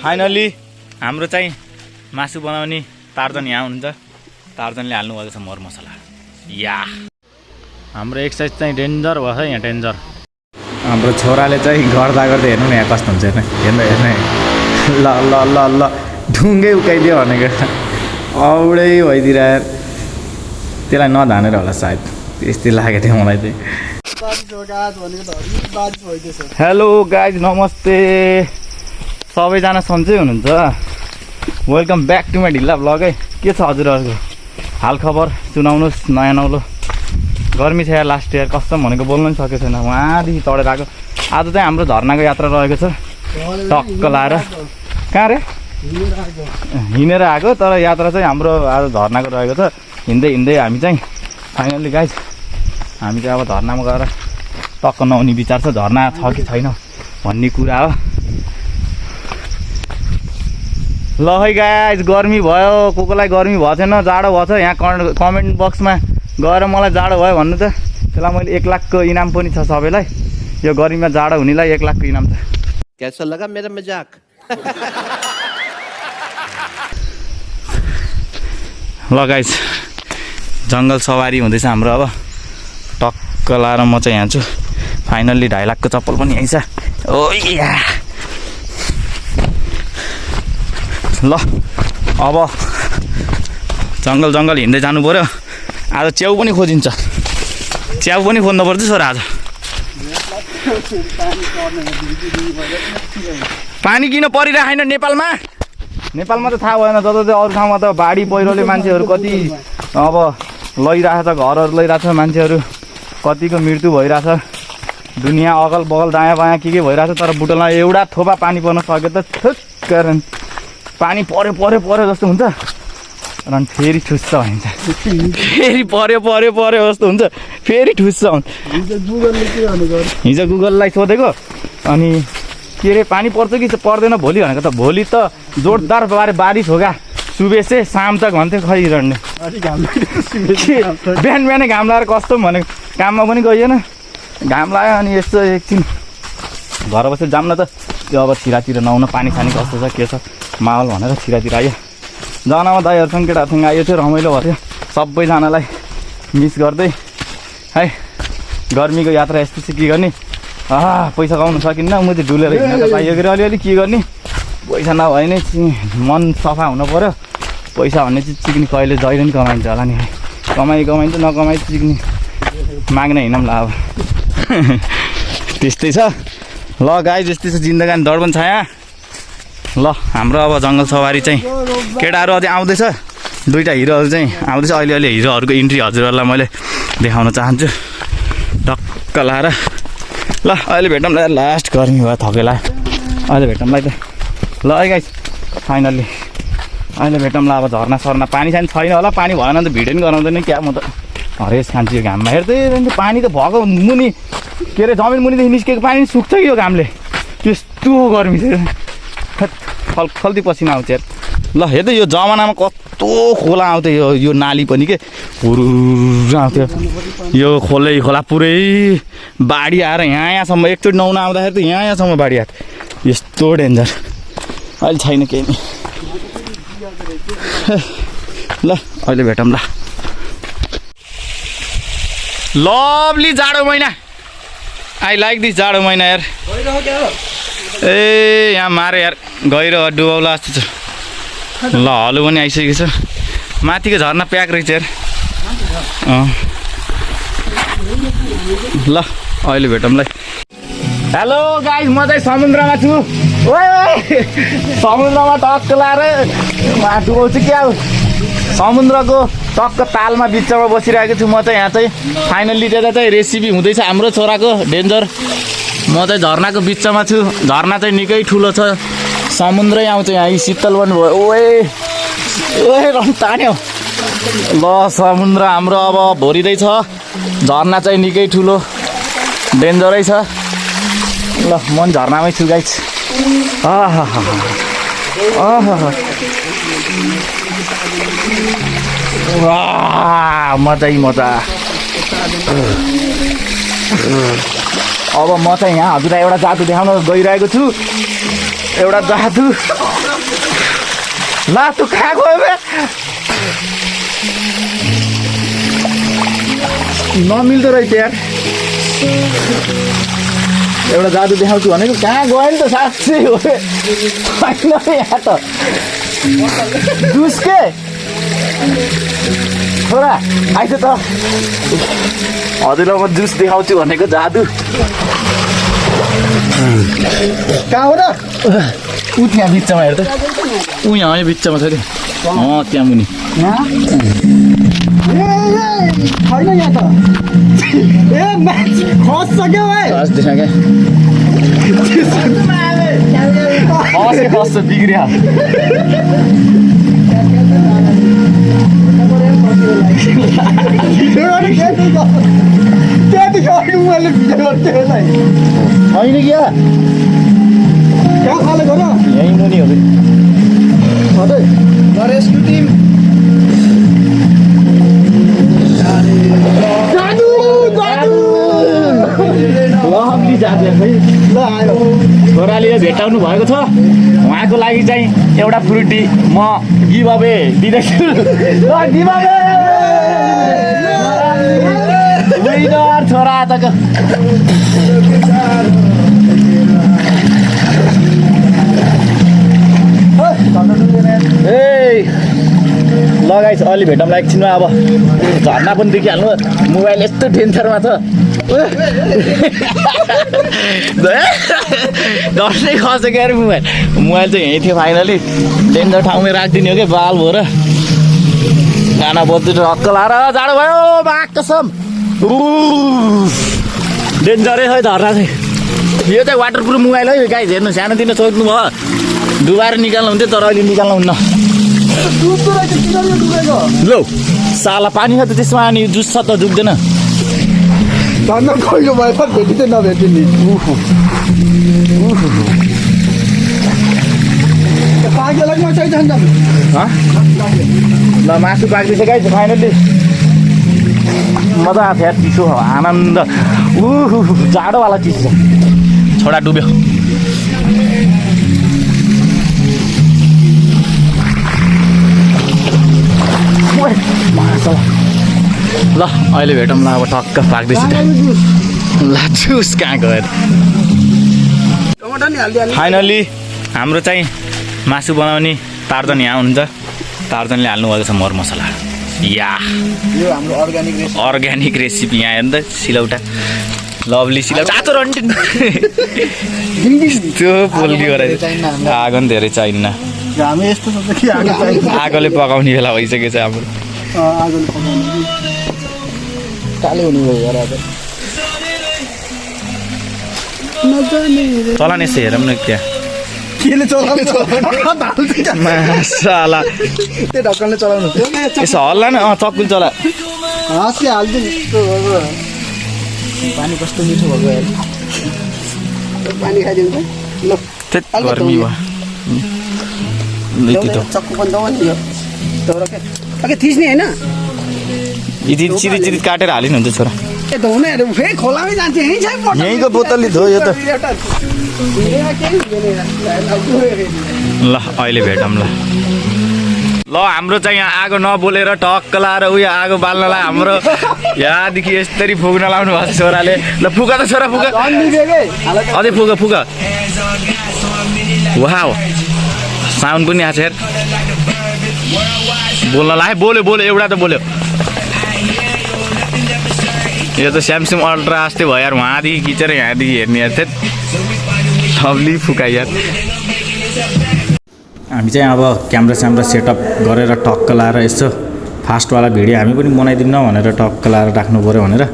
Finally हाम्रो चाहिँ मासु बनाउने तार्जन यहाँ हुनुहुन्छ। तार्जनले हाल्नु भएको छ मर मसला। या हाम्रो एक्सर्साइज चाहिँ डेन्जर भयो छ यहाँ, डेन्जर। हाम्रो छोराले चाहिँ गर्दा गर्दै हेर्नु न यहाँ कस्तो हुन्छ हेर्नु हेर्नु ल ल ल ल ढुङ्गै उकाइदियो भनेको औडै भइदिएर त्यसलाई नधानेर होला सायद, त्यस्तै लागेको थियो मलाई चाहिँ। हेलो गाइज, नमस्ते सबैजना सन्चै हुनुहुन्छ? वेलकम ब्याक टु माई ढिल्ला भ्लग है। के छ हजुरहरूको हालखबर सुनाउनुहोस् नयाँ नौलो। गर्मी छ यार, लास्ट इयर कस्तो भनेको बोल्नु पनि सकेको छैन। उहाँदेखि चढेर आएको। आज चाहिँ हाम्रो झर्नाको यात्रा रहेको छ, टक्क लाएर। कहाँ रे? हिँडेर आएको, तर यात्रा चाहिँ हाम्रो आज झर्नाको रहेको छ। हिँड्दै हिँड्दै हामी चाहिँ फाइनल्ली गाइज हामी चाहिँ अब झर्नामा गएर टक्क नहुने विचार छ। झर्ना छ कि छैन भन्ने कुरा हो। ल है गाइज, गर्मी भयो, को कोलाई गर्मी भएको छैन, जाडो भएको छ यहाँ कमेन्ट बक्समा गएर मलाई जाडो भयो भन्नु त। त्यसलाई मैले 1 लाखको इनाम पनि छ सबैलाई। यो गर्मीमा जाडो हुनेलाई 1 लाखको इनाम छ। कैसा लगा मेरा मजाक? ल गाइज, जङ्गल सवारी हुँदैछ हाम्रो। अब टक्क लाएर म चाहिँ यहाँ छु। फाइनल्ली 2.5 लाखको चप्पल पनि आइछ। ओ या ल अब जङ्गल हिँड्दै जानु पर्यो। आज च्याउ पनि खोजिन्छ, च्याउ पनि खोज्नु पर्छ सर आज। पानी किन परिरहेको छैन नेपालमा? नेपालमा त थाहा भएन, जता अरू ठाउँमा त बाढी पहिरोले मान्छेहरू कति अब लैरहेछ, घरहरू लैरहेछ, मान्छेहरू कतिको मृत्यु भइरहेछ। दुनियाँ अगल बगल दायाँ बायाँ के भइरहेछ। तर बुटलमा एउटा थोपा पानी पर्न सक्यो त कारण पानी पर्यो जस्तो हुन्छ, अनि फेरि ठुस्छ भन्छ। फेरि पर्यो जस्तो हुन्छ, फेरि ठुस्छ। हिजो गुगललाई सोधेको, अनि के अरे पानी पर्छ कि पर्दैन भोलि भनेको त। भोलि त जोरदार बारिश होगा सुबह से शाम तक भन्थ्यो। खै रड्ने बिहान बिहानै घाम लगाएर कस्तो भनेको, काममा पनि गइएन, घाम लाग्यो। अनि यस्तो एकछिन घर बसेर जाऊँ न त, त्यो अब छिरातिर नआउन पानी सानी कस्तो छ के छ माहौल भनेर छिरातिर आयो। जनामा दाइहरूसँग केटाहरूसँग आयो थियो, रमाइलो भयो थियो। सबैजनालाई मिस गर्दै है। गर्मीको यात्रा यस्तो चाहिँ के गर्ने, पैसा कमाउनु सकिन्न। म चाहिँ डुलेर हिँड्न त पाइयो कि अलिअलि के गर्ने, पैसा नभए नै मन सफा हुनु पऱ्यो। पैसा भन्ने चिज चिक्ने कहिले जहिले पनि कमाइन्छ होला नि। कमाइन्छ नकमाइ चिक्ने माग्न हिँडौँ ल अब। त्यस्तै छ। ल गाइज, यस्तै छ जिन्दगानी दर्पण छाया। ल हाम्रो अब जङ्गल सवारी चाहिँ केटाहरू अझै आउँदैछ। 2टा हिरोहरू चाहिँ आउँदैछ। अहिले हिरोहरूको इन्ट्री हजुरहरूलाई मैले देखाउन चाहन्छु। टक्क लाएर ल अहिले भेटौँ ल। लास्ट गर्मी भयो, थकेला अहिले भेटौँ ल। ल है गाइस, फाइनल्ली अहिले भेटौँ ल। अब झर्ना सर्ना पानी सानी छैन होला। पानी भएन भने त भिडियो पनि गराउँदैन क्या। म त हरेस खान्छु यो घाममा। हेर्दै पानी त भएको मुनि के अरे जमिन मुनिदेखि निस्केको पानी सुक्छ कि यो घामले। त्यस्तो गर्मी थियो, खल्ती पसिना आउँछ यार। ल हेर्दै यो जमानामा कस्तो खोला आउँथ्यो, यो नाली पनि के हुरुर आउँथ्यो। यो खोला पुरै बाढी आएर यहाँसम्म एकचोटि नुहाउन आउँदाखेरि त यहाँसम्म बाढी आएको। यस्तो डेन्जर अहिले छैन केही नि। ल अहिले भेटौँ ल। लभली जाडो महिना, आई लाइक दिस जाडो महिना यार। ए यहाँ मारे यार, गहिरो डुबाउला जस्तो छ। ल हलो पनि आइसकेको छ। माथिको झर्ना प्याक रहेछ यार। ल अहिले भेटौँ ल। हेलो गाइस, म चाहिँ समुद्रमा छु। समुद्रमा टक्क लाएर डुबाउँछु क्या। समुद्रको टक्क तालमा बिचमा बसिरहेको छु म चाहिँ। यहाँ चाहिँ फाइनल्ली त्यता चाहिँ रेसिपी हुँदैछ हाम्रो छोराको डेन्जर। म चाहिँ झर्नाको बिचमा छु। झर्ना चाहिँ निकै ठुलो छ, समुद्रै आउँछ यहाँ। शीतल पनि भयो। ओए रङ तान्यो। ल समुद्र हाम्रो अब भरिँदैछ। झर्ना चाहिँ निकै ठुलो डेन्जरै छ। ल म पनि झर्नामै छु गाइस। वाह मजै मजा। अब म चाहिँ यहाँ हजुरलाई एउटा जादु देखाउन गइरहेको छु। एउटा जादु। ला तँ कहाँ गयो बे? नमिल्दो रहेछ यार। एउटा जादु देखाउँछु भनेको कहाँ गयो नि त साँच्चै हो होइन यहाँ त जुस के छोरा आइज त हजुरलाई म जुस देखाउँछु भनेको जादु कहाँ हो र ऊ त्यहाँ बिचमा हेर त ऊ यहाँ बिचमा छ कि त्यहाँ मुनि छैन यहाँ त ए मान्छे खस्सक्यो है खस्दैछ क्या खस्छ बिग्रियो त्यतिखेर मैले भिडियो गर्थेँ होला छैन क्या कहाँ खाले गर यहीँ मुनि हो रेस्क्यु टिम लहम्ली जाँदै खै ल आयो छोराले भेटाउनु भएको छ उहाँको लागि चाहिँ एउटा फ्रुटी म गिभ अवे दिँदैछु विनर छोरा आजको ए लगाइस् अलि भेटौँला एकछिनमा अब झर्ना पनि देखिहाल्नु मोबाइल यस्तो डेन्जरमा छ दसैँ खस्यो क्या अरे मोबाइल चाहिँ यहीँ थियो फाइनली डेन्जर ठाउँमै राखिदिने हो कि बाल भएर गाना बज्दै हक्क लाएर जाडो भयो बाघ कसम डेन्जरै है झर्ना चाहिँ यो चाहिँ वाटर प्रुफ मोबाइल है गाइज हेर्नु सानोतिनो सोध्नु भयो डुबाएर निकाल्नु हुन्थ्यो तर अहिले निकाल्नु हुन्न लौ साला पानी छ त त्यसमा अनि जुस छ त डुब्दैन धन्न खैलो भए त भेटिँदै नभेट्यो नि पाकेलाई म चाहिँ जान्छ ल मासु पाक्दैछ गाइज फाइनल्ली मजा आएको थियो चिसो आनन्द जाडोवाला चिसो छ छोडा डुब्यो ल अहिले भेटौँ ल अब टक्क पाक्दैछ ल जुस कहाँ गयो फाइनल्ली हाम्रो चाहिँ मासु बनाउने तार्जन यहाँ हुन्छ तार्जनले हाल्नुभएको छ मरमसला या यो हाम्रो अर्ग्यानिक रेसिपी यहाँ हेर्नु त सिलौटा लभली सिलौटा आतो रन्टिन त्यो पोल्ने गराइ आगो पनि धेरै चाहिन्न हामी यस्तो सोच्छ कि आगोले पकाउने बेला भइसकेको छ हाम्रो आगोले पकाउने काले हुने भयो यार अब चला नि यसो हेरौँ न त्यहाँ केले चलाउने मासाला त्यो ढक्कनले चलाउनु यसो हल्ला न चक्कुल चला हाँसिया हाल्छु नि पानी कस्तो मिठो भएको यार पानी खाइदिन्छ ल त्यति गर्मी भयो चक्कु पनि दवा नि यो थिच्ने होइन यदि चिरी चिरी काटेर हालिनु हुन्छ छोरा ए धुनेहरू फेरि खोलामै जान्छ यहीँको बोतलले धो यो त ल अहिले भेटौँ ल ल हाम्रो चाहिँ यहाँ आगो नबोलेर टक्क लाएर उयो आगो बाल्नलाई हाम्रो यहाँदेखि यसरी फुक्न लाउनु भएको छ छोराले ल फुका त छोरा फुका अझै फुका फुका वाह साउन्ड पनि आएको छ यार बोल्न लाग्यो बोल्यो बोल्यो एउटा त बोल्यो यो त स्यामसङ अल्ट्रा जस्तै भयो यार उहाँदेखि खिचेर यहाँदेखि हेर्ने यार थिएँ लभली फुकाइ यार हामी चाहिँ अब क्यामेरा स्यामरा सेटअप गरेर टक्क लाएर यसो फास्टवाला भिडियो हामी पनि बनाइदिन्न भनेर टक्क लाएर राख्नु पऱ्यो भनेर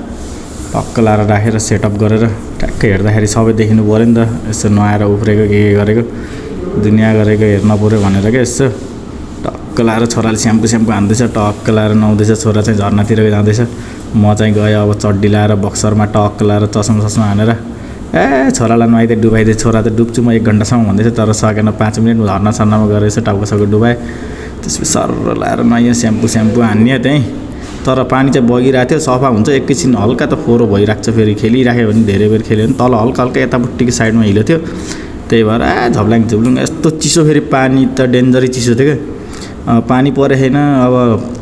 टक्क लाएर राखेर सेटअप गरेर ट्याक्कै हेर्दाखेरि सबै देखिनु पऱ्यो नि त यसो नआएर उफ्रेको के गरेको दुनियाँ गरेको हेर्न पऱ्यो भनेर क्या यसो टक्क लाएर छोराले स्याम्पू हान्दैछ टक्क लाएर नुहाउँदैछ छोरा चाहिँ झर्नातिर जाँदैछ म चाहिँ गएँ अब चड्डी लाएर बक्सरमा टक्क लाएर चस्मा हानेर ए छोरालाई नुहाइदिए डुबाइदिए छोरा त डुब्छु म 1 घन्टासम्म भन्दैछ तर सकेन 5 मिनट झर्ना सर्नामा गएर यसो टाउको डुबाएँ त्यसपछि सर लाएर नयाँ स्याम्पू हान्ने त्यहीँ। तर पानी चाहिँ बगिरहेको थियो, सफा हुन्छ, एकैछिन हल्का त फोहोर भइरहेको छ। फेरि खेलिराख्यो भने धेरै बेर खेल्यो भने तल हल्का हल्का यतापट्टिको साइडमा हिलो थियो, त्यही भएर झप्लाङ झुप्लुङ यस्तो चिसो। फेरि पानी त डेन्जरै चिसो थियो क्या। पानी परे छैन, अब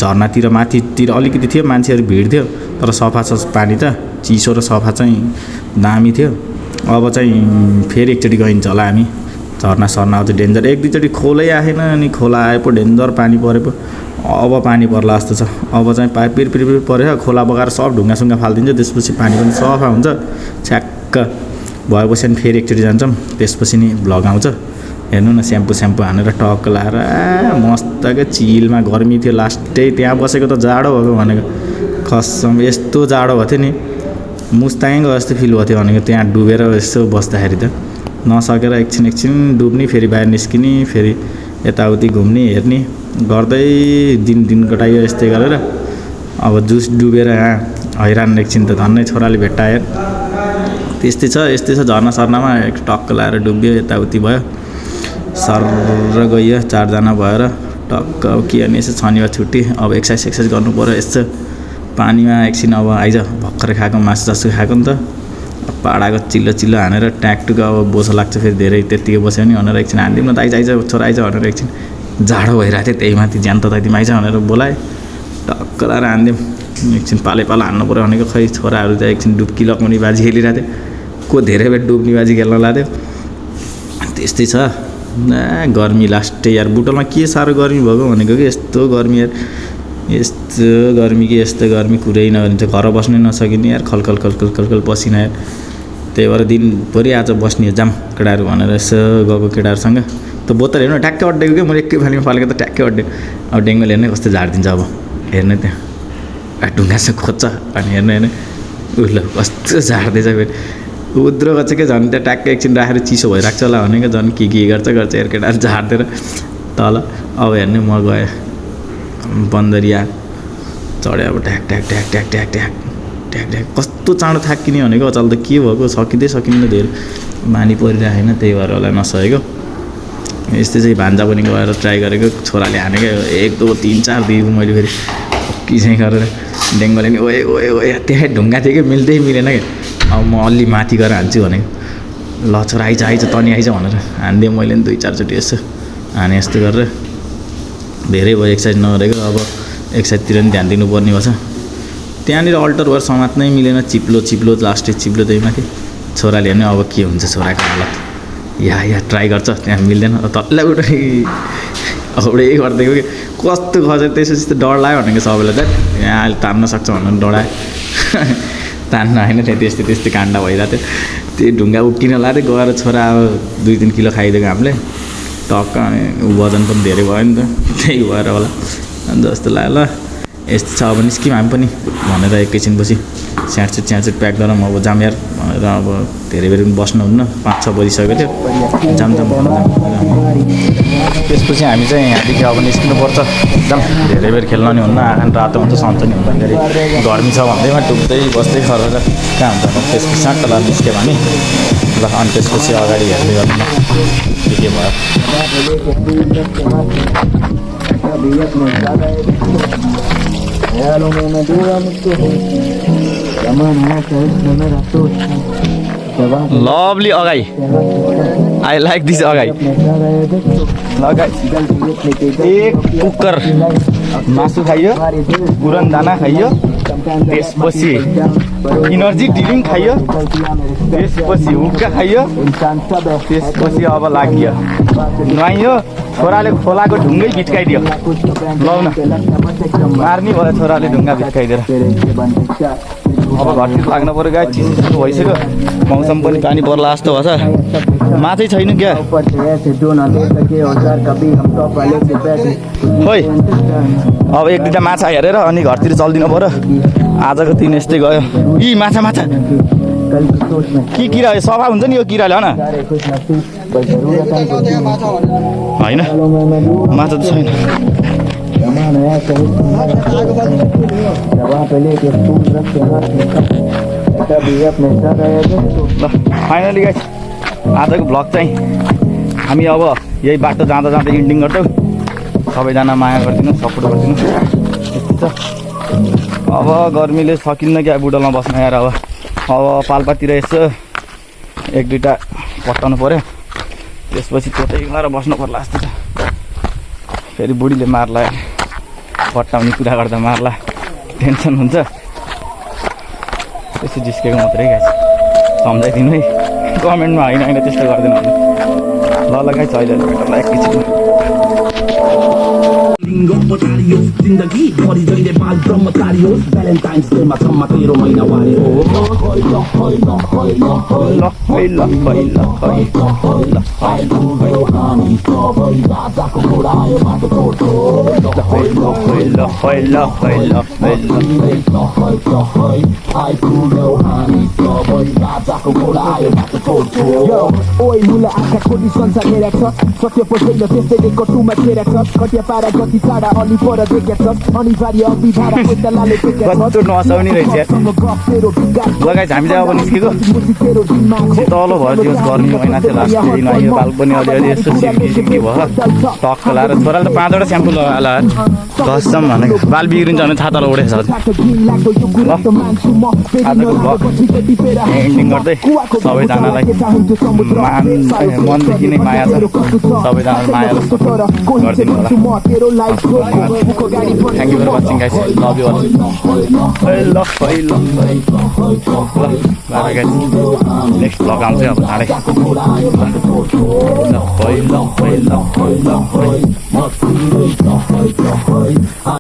झर्नातिर माथितिर अलिकति थियो, मान्छेहरू भिड थियो, तर सफा छ पानी त, चिसो र सफा चाहिँ दामी थियो। अब चाहिँ फेरि एकचोटि गइन्छ होला हामी। झर्ना सर्ना आउँछ डेन्जर, एक दुईचोटि खोलै आएन, अनि खोला आए पो डेन्जर पानी परे पो। अब पानी पर्ला जस्तो छ। अब चाहिँ पिर परेर खोला बगाएर सब ढुङ्गासुङ्गा फालिदिन्छ, त्यसपछि पानी पनि सफा हुन्छ छ्याक्क भएपछि अनि फेरि एकचोटि जान्छौँ। त्यसपछि नि भ्लग आउँछ। हेर्नु न, स्याम्पू हानेर टक्क लाएर मस्तकै चिलमा। गर्मी थियो लास्टै, त्यहाँ बसेको त जाडो भएको भनेको खस्सम। यस्तो जाडो भएको थियो नि, मुस्ताङको जस्तो फिल भएको थियो भनेको त्यहाँ डुबेर यसो बस्दाखेरि त। नसकेर एकछिन डुब्ने, फेरि बाहिर निस्किने, फेरि यताउति घुम्ने हेर्ने गर्दै दिन कटाइयो यस्तै गरेर। अब जुस डुबेर हैरान एकछिन त धन्नै छोराले भेट्टायो। त्यस्तै छ झर्ना सर्नामा टक्क लाएर डुब्यो, यताउति भयो, सर गयो 4 जना भएर टक्क। अब के अनि यसो शनिबार छुट्टी, अब एक्सर्साइज गर्नु पऱ्यो यसो पानीमा एकछिन। अब आइज भर्खरै खाएको मासु सासु खाएको नि त, पाडाको चिल्लो हानेर ट्याकटुक। अब बोसो लाग्छ फेरि धेरै, त्यत्तिकै बस्यो भने भनेर एकछिन हानिदिउँ न त, आइज छोरा आइज भनेर एकछिन। जाडो भइरहेको थियो, त्यही माथि ज्यान तताइदिउँ आइज भनेर बोलाएँ, टक्क लाएर हानिदिउँ। एकछिन पालो हान्नु पऱ्यो भनेको, खै छोराहरू चाहिँ एकछिन डुब्की लगाउने बाजी खेलिरहेको थियो, को धेरै बेर डुब्ने बाजी खेल्न लाग्थ्यो। त्यस्तै छ। गर्मी लास्टै यार, बुटलमा के साह्रो गर्मी भएको भनेको कि यस्तो गर्मी यार, यस्तो गर्मी कुरै नगरिन्छ। घर बस्नै नसकिने यार, खलखल पसिना यार। त्यही भएर दिनभरि आज बस्ने जाम केटाहरू भनेर यसो गएको केटाहरूसँग। त बोतल हेर्नु ट्याक्कै अड्डेको क्या, मैले एकै फालीमा फालेको त ट्याक्कै अड्डेको। अब डेङ्गुले हेर्ने कस्तो झारिदिन्छ। अब हेर्ने त्यहाँ ढुङ्गासँग खोज्छ अनि हेर्ने ल कस्तो झार्दैछ। फेरि उद्रोको चाहिँ के झन् त्यहाँ ट्याक्कै एकछिन राखेर चिसो भइरहेको छ होला भनेको, झन् के गर्छ हेर केटाहरू झार्दिएर तल। अब हेर्ने म गएँ बन्दरिया चढ्यो, अब ट्याक कस्तो चाँडो थाक्किने भनेको। अचल त के भएको, सकिँदैन धेरै बानी परिरहेको होइन, त्यही भएर होला नसकेको। यस्तै चाहिँ भान्जा पनि गएर ट्राई गरेको, छोराले हानेको 1 2 3 4 दिएको मैले। फेरि कि चाहिँ गरेर डेङ्गुले नि ओए त्यहाँ ढुङ्गा थियो कि मिलेन क्या। अब म अलि माथि गएर हान्छु भनेको, ल छोरा आइज तनी आइज भनेर हानिदिएँ मैले नि 2-4 चोटि यसो हाने। यस्तो गरेर धेरै भयो एक्सर्साइज नगरेको। अब एक्सर्साइजतिर नि ध्यान दिनुपर्ने भएछ। त्यहाँनिर अल्टर भएर समात्नै मिलेन, चिप्लो लास्टै चिप्लो त्यही माथि। छोराले हेर्ने अब के हुन्छ छोराको हालत, या ट्राई गर्छ, त्यहाँ मिल्दैन। तल्लै उठ्ने औडै गरिदिएको कि कस्तो खसेर त्यसपछि त डर लाग्यो भनेको सबैलाई। त यहाँ अहिले तान्न सक्छ भनेर डरायो। तान्न होइन, त्यस्तै काण्ड भइरहेको थियो। त्यो ढुङ्गा उक्किन लाग्थ्यो, गएर छोरा अब 2-3 किलो खाइदिएको हामीले टक्क। अनि वजन पनि धेरै भयो नि त, त्यही भएर होला जस्तो लाग्यो। ल यस्तो छ, अब निस्क्यौँ हामी पनि भनेर एकैछिन पछि स्याँडसुट प्याक गरौँ अब जाम यार भनेर। अब धेरै बेर पनि बस्नुहुन्न, 5-6 बजिसकेको थियो, जाम। त्यसपछि हामी चाहिँ यहाँदेखि अब निस्किनुपर्छ, जाम। धेरै बेर खेल्न नि हुन्न, आँखा रातो हुन्छ, सन्चो नि हुँदाखेरि गर्मी छ भन्दैमा डुब्दै बस्दै खरेर कहाँ हुन्छ। त्यसपछि साट्ट ल निस्क्यो भने ल, अनि त्यसपछि अगाडि हेर्दै गर्नु के भयो। Lovely again, I like this again. एक कुकर मासु खाइयो, पुरन दाना खाइयो, त्यसपछि इनर्जी ड्रिङ्क खाइयो, त्यसपछि हुक्का खाइयो, त्यसपछि अब लाग्यो नुहाइयो। छोराले खोलाको ढुङ्गै भित्काइदियो, लौ न मार्ने भयो छोराले ढुङ्गा भित्काइदिएर। अब घरतिर लाग्नु पऱ्यो गाई, चिसो भइसक्यो, मौसम पनि पानी पर्ला जस्तो भएछ। माछै छैन क्या, खोइ अब 1-2टा माछा हेरेर अनि घरतिर चल्दिनु पऱ्यो। आजको दिन यस्तै गयो। यी माछा के किरा सफा हुन्छ नि यो किराले होइन, माछा त छैन। फाइनली गाइस आजको भ्लग चाहिँ हामी अब यही बाटो जाँदा इन्डिङ गर्छौँ। सबैजना माया गरिदिनु, सपोर्ट गरिदिनु। यस्तो छ। अब गर्मीले सकिन्न क्या बुढोमा बस्न यार। अब पाल्पातिर यसो 1-2टा पट्टाउनु पऱ्यो, त्यसपछि त्यतै गएर बस्नु पर्ला जस्तो छ। फेरि बुढीले मार्ला, पट्टाउने कुरा गर्दा मार्ला, टेन्सन हुन्छ। त्यसो जिस्केको मात्रै गाइस, सम्झाइदिनु है कमेन्टमा। होइन त्यस्तो गर्दैन भने ल गाइस, अहिले भेटौँला एकैछिनमा। जिन्दगी भरि जहिले बाल ब्रह्मचारी होस्, भ्यालेन्टाइन्स डेमा सम्म तेरो महिना वारे हो। ओइ मुला आँखा खोटी संसार हेरेको छ, सत्य पछैन त्यसैले कटुमा खेरेको छ। कटिया पारा कति टाढा अलि पर देखेको छ, अनिवार्य अभिभारा कोइतालाले देखेको छ। नसाउने रहेछ ल गाइस, हामी चाहिँ अब निस्केको तल भयो। दिवस गर्मी महिना थियो, लास्ट दिन आयो। बाल पनि अलिअलि यसो सिल्की भयो, टक्क लाएर। छोराले त 5वटा स्याम्पू लगाएर कसम भनेको बाल बिग्रिन्छ भने छातालाई उडेछ। ल आजको भ्लग एन्डिङ गर्दै सबैजनालाई मनदेखि नै माया छ, सबैजनालाई माया गरिदिनु होला। Thank you for watching guys. Love you all. Bye guys. Next vlog आउँछ अब चाँडै।